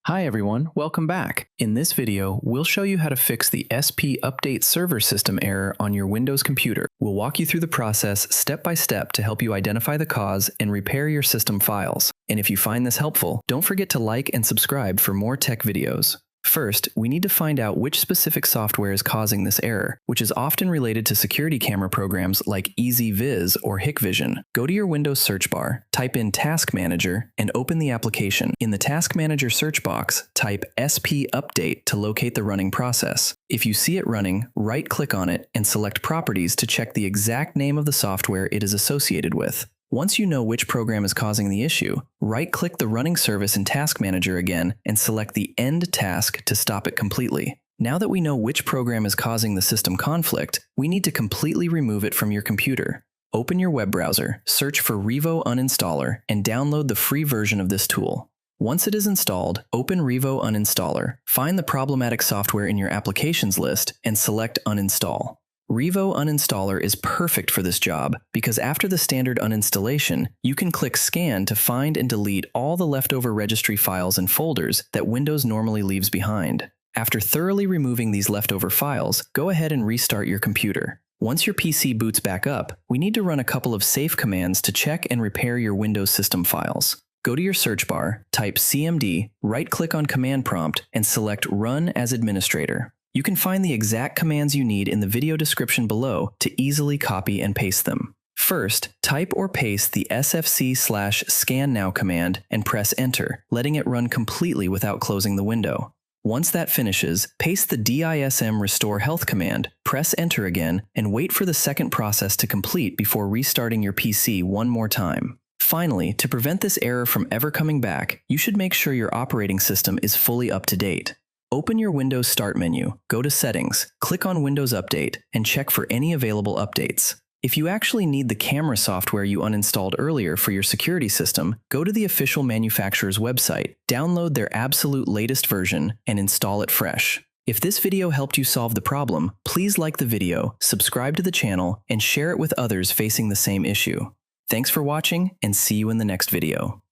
Hi everyone, welcome back. In this video, we'll show you how to fix the spupdateserver.sys error on your Windows computer. We'll walk you through the process step by step to help you identify the cause and repair your system files. And if you find this helpful, don't forget to like and subscribe for more tech videos. First, we need to find out which specific software is causing this error, which is often related to security camera programs like EasyViz or Hikvision. Go to your Windows search bar, type in Task Manager, and open the application. In the Task Manager search box, type spupdate to locate the running process. If you see it running, right-click on it and select Properties to check the exact name of the software it is associated with. Once you know which program is causing the issue, right-click the running service in Task Manager again and select the End Task to stop it completely. Now that we know which program is causing the system conflict, we need to completely remove it from your computer. Open your web browser, search for Revo Uninstaller, and download the free version of this tool. Once it is installed, open Revo Uninstaller, find the problematic software in your Applications list, and select Uninstall. Revo Uninstaller is perfect for this job because after the standard uninstallation, you can click Scan to find and delete all the leftover registry files and folders that Windows normally leaves behind. After thoroughly removing these leftover files, go ahead and restart your computer. Once your PC boots back up, we need to run a couple of safe commands to check and repair your Windows system files. Go to your search bar, type CMD, right-click on Command Prompt, and select Run as Administrator. You can find the exact commands you need in the video description below to easily copy and paste them. First, type or paste the sfc/scannow command and press Enter, letting it run completely without closing the window. Once that finishes, paste the dism restore health command, press Enter again, and wait for the second process to complete before restarting your PC one more time. Finally, to prevent this error from ever coming back, you should make sure your operating system is fully up to date. Open your Windows Start menu, go to Settings, click on Windows Update, and check for any available updates. If you actually need the camera software you uninstalled earlier for your security system, go to the official manufacturer's website, download their absolute latest version, and install it fresh. If this video helped you solve the problem, please like the video, subscribe to the channel, and share it with others facing the same issue. Thanks for watching, and see you in the next video.